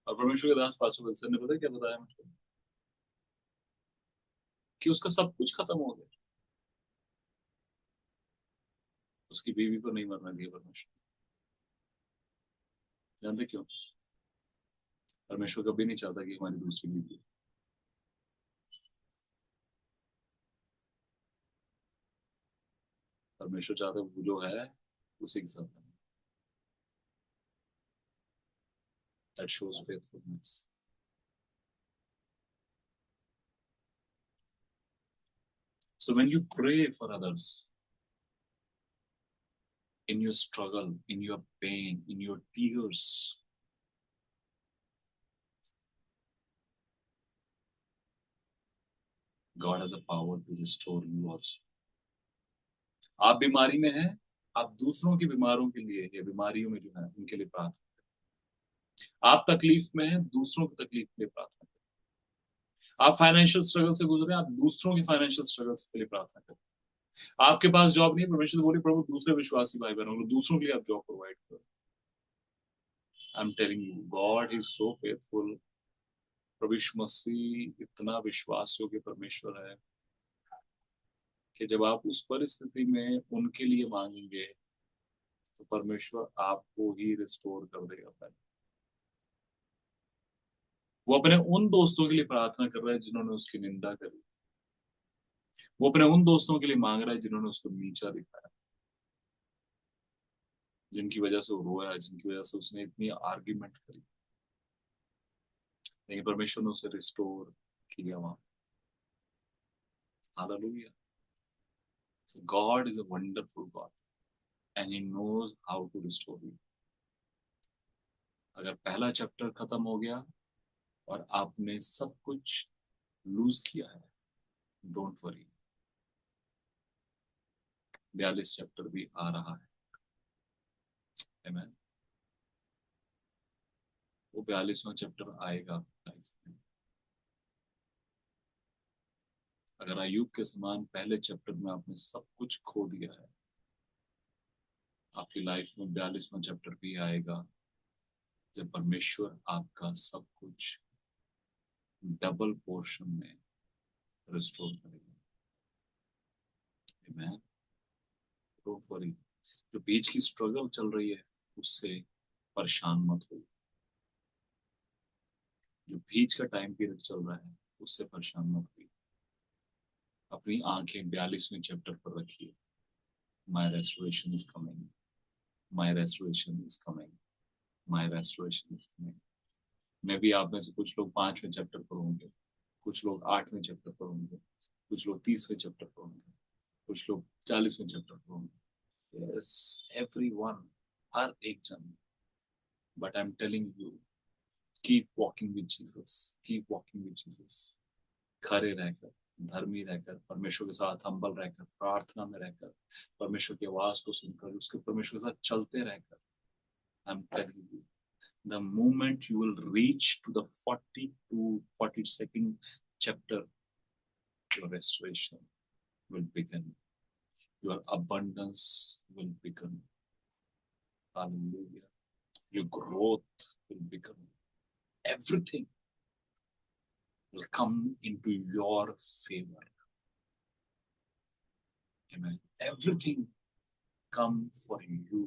और परमेश्वर के दास पास्टर विल्सन ने पता क्या बताया मुझको, कि उसका सब कुछ खत्म हो गया, उसकी बीवी को नहीं मरने दिया परमेश्वर। जानते क्यों? परमेश्वर कभी नहीं चाहता कि हमारी दूसरी बीवी। परमेश्वर चाहता है वो जो है उसी के साथ रहना। That shows faithfulness. So when you pray for others, in your struggle, in your pain, in your tears, God has a power to restore you also. आप बीमारी में हैं, आप दूसरों की बीमारों के लिए या बीमारियों में जो है उनके लिए प्रार्थना करें। आप तकलीफ में हैं, दूसरों की तकलीफ के लिए प्रार्थना करें। आप फाइनेंशियल स्ट्रगल से गुजरे, आप दूसरों की फाइनेंशियल स्ट्रगल के लिए प्रार्थना करें। आपके पास जॉब नहीं है, परमेश्वर बोले प्रभु दूसरे विश्वासी भाई बहनों को, दूसरों के लिए आप जॉब प्रोवाइड करो। I am telling you, God is so faithful. प्रभु यीशु मसीह इतना विश्वास योग्य परमेश्वर है कि जब आप उस परिस्थिति में उनके लिए मांगेंगे तो परमेश्वर आपको ही रिस्टोर कर देगा पहले। वो अपने उन दोस्तों के लिए प्रार्थना कर रहा है जिन्होंने उसकी निंदा करी। वो अपने उन दोस्तों के लिए मांग रहा है जिन्होंने उसको नीचा दिखाया, जिनकी वजह से वो रोया, जिनकी वजह से उसने इतनी आर्ग्यूमेंट करी, लेकिन परमेश्वर ने उसे रिस्टोर किया वहां। Hallelujah. So God is a wonderful God and he knows how to restore you. अगर पहला चैप्टर खत्म हो गया और आपने सब कुछ लूज किया है, डोंट वरी, 42 चैप्टर भी आ रहा है। आमेन। वो 42वां चैप्टर आएगा लाइफ में। अगर अय्यूब के समान पहले चैप्टर में आपने सब कुछ खो दिया है, आपकी लाइफ में 42वां चैप्टर भी आएगा जब परमेश्वर आपका सब कुछ डबल पोर्शन में रिस्टोर करेगा। आमेन। Don't worry. जो बीच की स्ट्रगल चल रही है उससे परेशान मत हो। जो बीच का टाइम पीरियड चल रहा है उससे परेशान मत हो। अपनी आंखें 42वें चैप्टर पर रखिए। My restoration is coming, my restoration is coming, my restoration is coming. मैं भी आप में से कुछ लोग 5वें चैप्टर पर होंगे, कुछ लोग 8वें चैप्टर पर होंगे, कुछ लोग 30वें चैप्टर पर होंगे, कुछ लोग 40वें चैप्टर पर होंगे। यस, एवरीवन, हर एक जन। But I am telling you, keep walking with Jesus, keep walking with Jesus. खड़े रहकर, धर्मी रहकर, परमेश्वर के साथ हम्बल रहकर, प्रार्थना में रहकर, परमेश्वर की आवाज को सुनकर, उसके परमेश्वर के साथ चलते रहकर, आई am telling you, the moment you will reach to the 40 to 42nd chapter, your restoration will begin, your abundance will begin. Hallelujah. Your growth will begin. Everything will come into your favor. Amen. Everything come for you.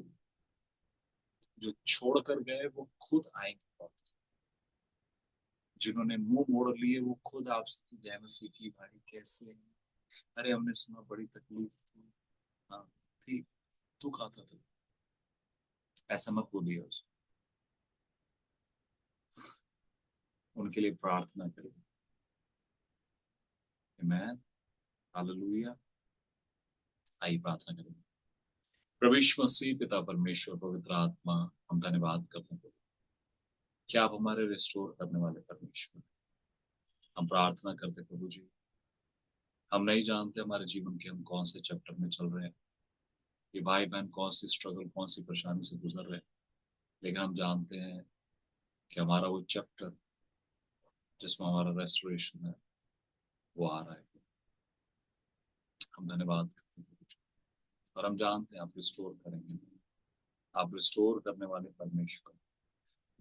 जो छोड़कर गए वो खुद आएंगे, जिन्होंने मुंह मोड़ लिए वो खुद आपसे जय मसीह की भाई कैसे हैं? अरे हमने सुना बड़ी तकलीफ थी। हाँ, ठीक, तू कहा था तू, ऐसा मत बोलिए उसको। उनके लिए प्रार्थना करें। आमीन। हालेलुया। आइए प्रार्थना करें। प्रभु यीशु मसीह, पिता परमेश्वर, पवित्र आत्मा, हम धन्यवाद करते हैं क्या आप हमारे रिस्टोर करने वाले परमेश्वर। हम प्रार्थना करते प्रभु जी, हम नहीं जानते हमारे जीवन के हम कौन से चैप्टर में चल रहे हैं, ये भाई बहन कौन सी स्ट्रगल कौन सी परेशानी से गुजर रहे हैं, लेकिन हम जानते हैं कि हमारा वो चैप्टर जिसमें हमारा रेस्टोरेशन है वो आ रहा है। हम धन्यवाद करते हैं प्रभु जी, और हम जानते हैं आप रिस्टोर करेंगे। आप रिस्टोर करने वाले परमेश्वर,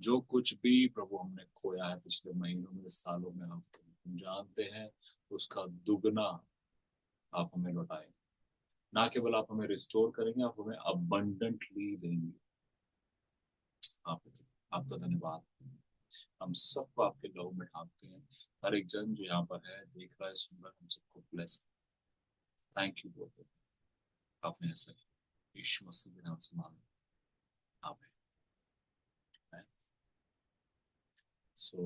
जो कुछ भी प्रभु हमने खोया है पिछले महीनों में, सालों में, हफ्तों में, हम जानते हैं उसका दुगना आप हमें लौटाएंगे। ना केवल आप हमें रिस्टोर करेंगे, आप हमें अबंडेंटली देंगे। आप आपका धन्यवाद। हम सबको आपके लहू में ढांकते हैं। हर एक जन जो यहाँ पर है, देख रहा है, सुन रहा है, हम सबको ब्लेस। थैंक यू बोलते हैं। आपने ऐसा यीशु मसीह के नाम से मांगा। आमीन। सो